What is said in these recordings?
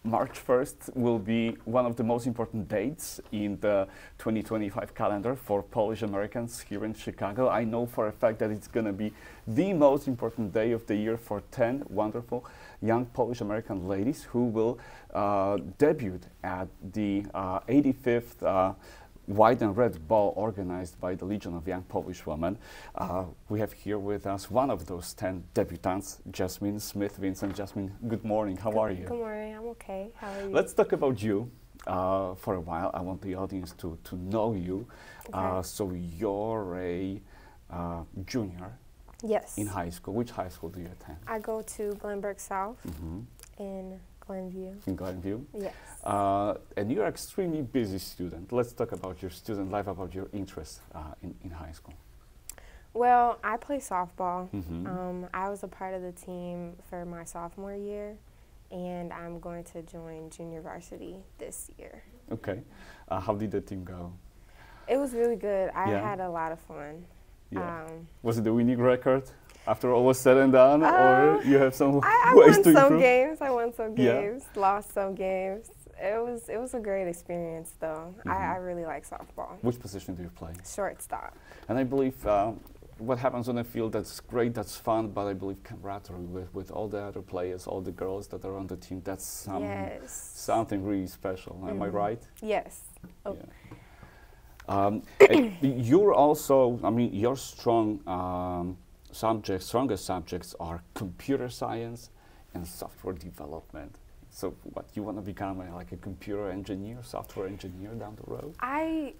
March 1st will be one of the most important dates in the 2025 calendar for Polish Americans here in Chicago. I know for a fact that it's going to be the most important day of the year for 10 wonderful young Polish American ladies who will debut at the 85th White and Red Ball organized by the Legion of Young Polish Women. We have here with us one of those 10 debutantes, Jasmine Smith-Vincent. Jasmine, good morning. How are you? Good morning. I'm okay. How are you? Let's talk about you for a while. I want the audience to know you. Okay. So you're a junior Yes. in high school. Which high school do you attend? I go to Glenbrook South in Glenview. In Glenview? Yes. And you're an extremely busy student. Let's talk about your student life, about your interests in high school. Well, I play softball. I was a part of the team for my sophomore year, and I'm going to join junior varsity this year. Okay. How did the team go? It was really good. I Yeah. had a lot of fun. Yeah. Was it the winning record after all was said and done, or you have some I ways won to some improve? games. I won some Yeah. games. Lost some games. It was a great experience, though. I really like softball. Which position do you play? Shortstop. And I believe what happens on the field, that's great, that's fun, but I believe camaraderie with all the other players, all the girls that are on the team, that's something really special. Am I right? Yes. Oh. Yeah. You're also, I mean, your strongest subjects are computer science and software development. So what, you want to become like a computer engineer, software engineer down the road? I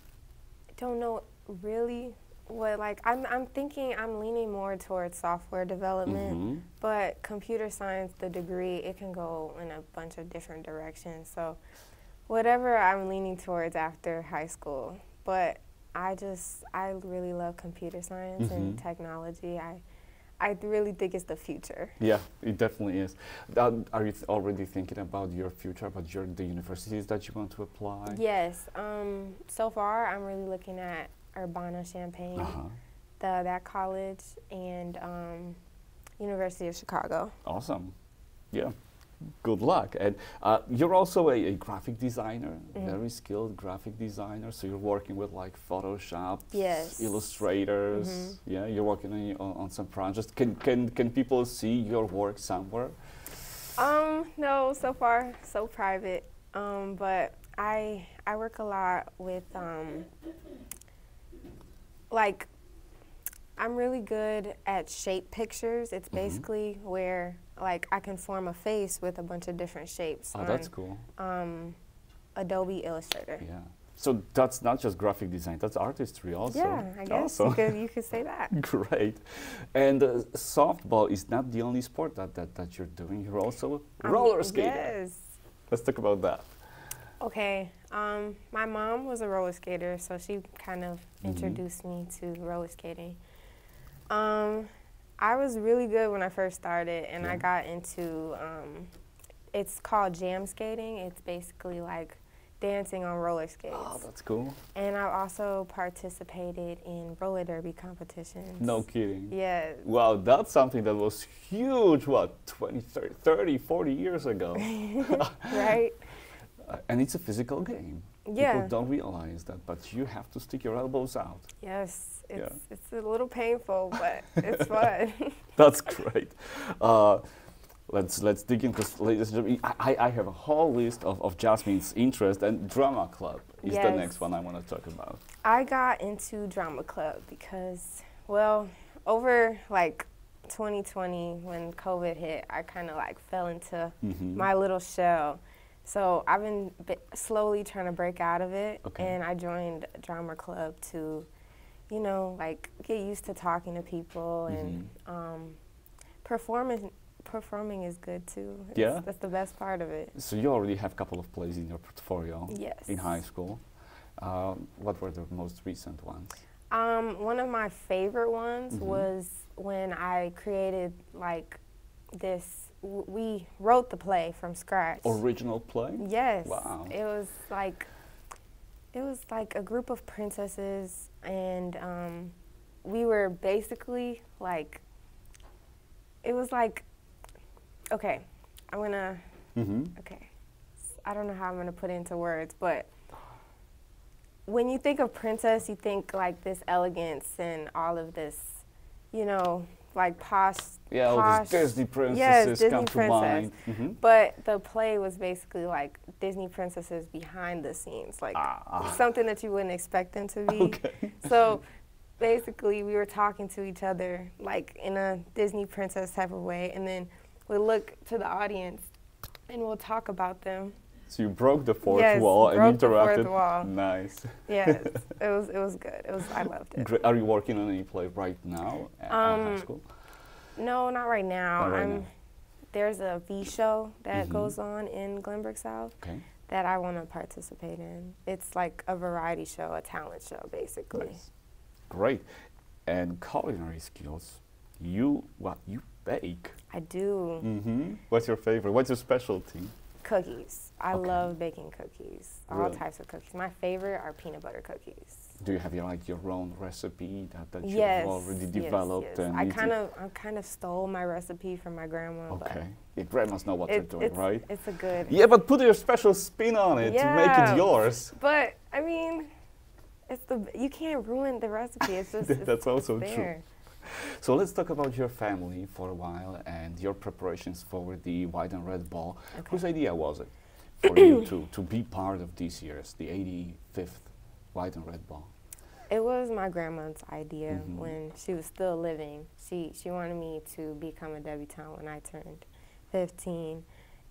don't know really what, like, I'm thinking I'm leaning more towards software development, but computer science, the degree, it can go in a bunch of different directions. So whatever I'm leaning towards after high school, but I really love computer science and technology. I really think it's the future. Yeah, it definitely is. Are you already thinking about your future, about the universities that you want to apply? Yes. So far, I'm really looking at Urbana-Champaign, that college, and University of Chicago. Awesome. Yeah. Good luck. And you're also a graphic designer, very skilled graphic designer. So you're working with like Photoshop, illustrators. Yeah, you're working on some projects. Can people see your work somewhere? No, so far so private. But I work a lot with like, I'm really good at shape pictures. It's basically where, like, I can form a face with a bunch of different shapes. Oh, that's cool. Adobe Illustrator. Yeah. So that's not just graphic design, that's artistry also. Yeah, I guess you could say that. Great. And softball is not the only sport that you're doing. You're also a roller skater. Yes. Let's talk about that. Okay. My mom was a roller skater, so she kind of introduced me to roller skating. I was really good when I first started, and I got into, it's called jam skating. It's basically like dancing on roller skates. Oh, that's cool. And I also participated in roller derby competitions. No kidding. Yeah. Wow, that's something that was huge, what, 20, 30, 40 years ago. Right? And it's a physical game. Yeah. People don't realize that, but you have to stick your elbows out. Yes, it's a little painful, but it's fun. That's great. Let's dig in, because ladies and gentlemen, I have a whole list of Jasmine's interests, and drama club is the next one I want to talk about. I got into drama club because, well, over like 2020 when COVID hit, I kind of like fell into my little shell. So I've been slowly trying to break out of it, and I joined a drama club to, you know, like get used to talking to people, and performing is good too. That's the best part of it. So you already have a couple of plays in your portfolio. Yes. In high school. What were the most recent ones? One of my favorite ones was when I created like this. We wrote the play from scratch. Original play? Yes. Wow. It was like a group of princesses, and we were basically like, it was like, okay, I'm gonna, okay. I don't know how I'm going to put it into words, but when you think of princess, you think like this elegance and all of this, you know, like posh. Yeah, all posh, these Disney princesses yes, Disney come to mind. But the play was basically like Disney princesses behind the scenes, like something that you wouldn't expect them to be. Okay. So basically, we were talking to each other like in a Disney princess type of way, and then we look to the audience and we'll talk about them. So you broke the fourth wall and interacted. The fourth wall. Nice. Yes, it was good. I loved it. Are you working on any play right now at high school? No, not right now. Not right now. There's a V show that goes on in Glenbrook South that I want to participate in. It's like a variety show, a talent show, basically. Nice. Great. And culinary skills, you bake. I do. What's your favorite? What's your specialty? Cookies. I love baking cookies. All types of cookies. My favorite are peanut butter cookies. Do you have your own recipe that you've yes, already developed? Yes. And I kind of stole my recipe from my grandma. Okay. Your grandmas know what they're doing, right? It's a good. Yeah, but put your special spin on it to make it yours. But I mean, you can't ruin the recipe. It's just that's also there. true. So let's talk about your family for a while and your preparations for the White and Red Ball. Okay. Whose idea was it for you to be part of this year's, the 85th White and Red Ball? It was my grandma's idea when she was still living. She wanted me to become a debutante when I turned 15.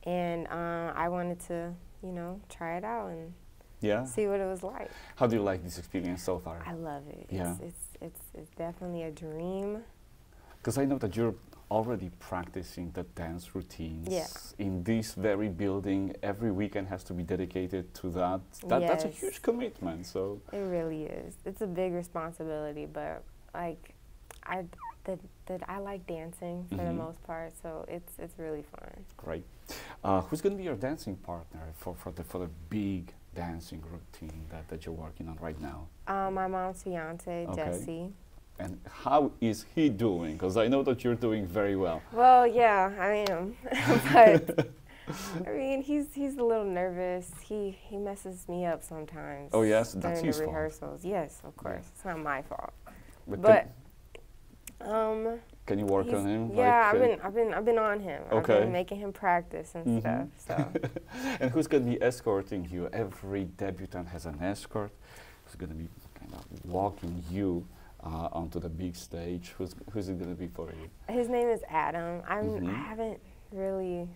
And I wanted to, you know, try it out and see what it was like. How do you like this experience so far? I love it. Yeah. It's definitely a dream. Because I know that you're already practicing the dance routines. Yeah. In this very building, every weekend has to be dedicated to that. That's a huge commitment. So it really is. It's a big responsibility, but like I like dancing for the most part, so it's really fun. Great. Who's going to be your dancing partner for the big dancing routine that you're working on right now? My mom's fiance, Jesse. And how is he doing? Because I know that you're doing very well. Well, yeah, I am. But I mean, he's a little nervous. He messes me up sometimes. Oh yes, that's his fault. During the rehearsals. Yes, of course. Yeah. It's not my fault. But can you work on him? Yeah, like, I've been on him. Okay. I've been making him practice and stuff. So. And who's going to be escorting you? Every debutante has an escort. Who's going to be kind of walking you onto the big stage? Who's it going to be for you? His name is Adam. I haven't really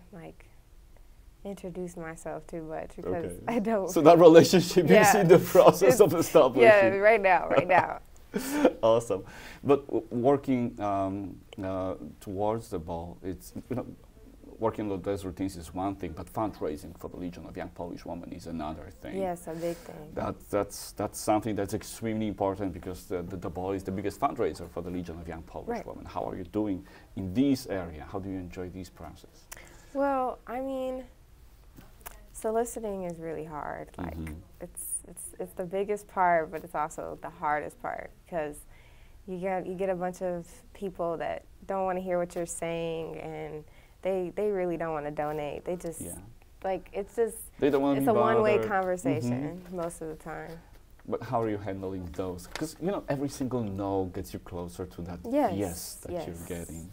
introduced myself too much because I don't. So that relationship is in the process of establishing. Yeah, right now. Awesome. But working towards the ball, it's, you know, working on those routines is one thing, but fundraising for the Legion of Young Polish Women is another thing. Yes, a big thing. That's something that's extremely important because the ball is the biggest fundraiser for the Legion of Young Polish Women. How are you doing in this area? How do you enjoy this process? Well, I mean, soliciting is really hard. Like it's the biggest part, but it's also the hardest part because you get a bunch of people that don't want to hear what you're saying and they really don't want to donate. They just like it's a one-way conversation most of the time. But how are you handling those? Because you know every single no gets you closer to that yes that you're getting.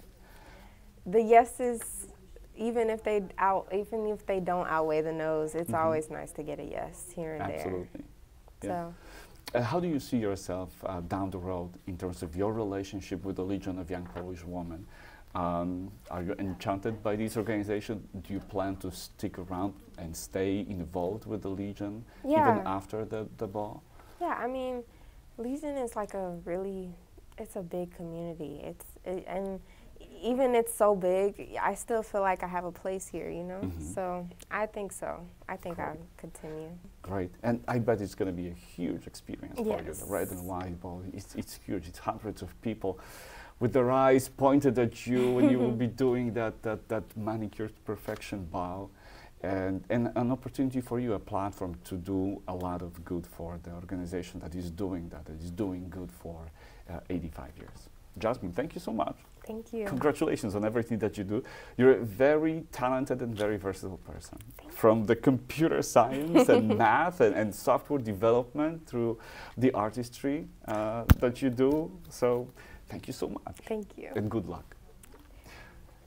The yeses, even if they don't outweigh the no's, it's always nice to get a yes here and there. Absolutely. Yeah. So. How do you see yourself down the road in terms of your relationship with the Legion of Young Polish Women? Are you enchanted by this organization? Do you plan to stick around and stay involved with the Legion even after the ball? Yeah, I mean, Legion is like it's a big community. And even it's so big, I still feel like I have a place here, you know? So I think so. I think I'll continue. Great. And I bet it's going to be a huge experience for you. The red and white ball, it's huge. It's hundreds of people with their eyes pointed at you when you will be doing that manicured perfection bow. And an opportunity for you, a platform to do a lot of good for the organization that is doing good for 85 years. Jasmine, thank you so much. Thank you. Congratulations on everything that you do. You're a very talented and very versatile person. From the computer science and math and software development through the artistry that you do. So thank you so much. Thank you. And good luck.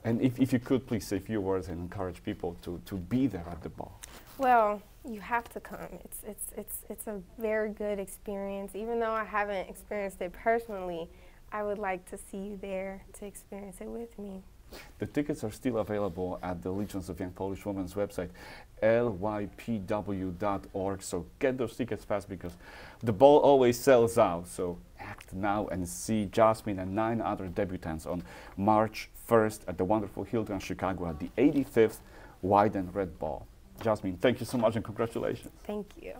And if you could please say a few words and encourage people to be there at the ball. Well, you have to come. It's a very good experience. Even though I haven't experienced it personally, I would like to see you there to experience it with me. The tickets are still available at the Legions of Young Polish Women's website, lypw.org. So get those tickets fast because the ball always sells out. So act now and see Jasmine and 9 other debutantes on March 1st at the wonderful Hilton, Chicago at the 85th White and Red Ball. Jasmine, thank you so much and congratulations. Thank you.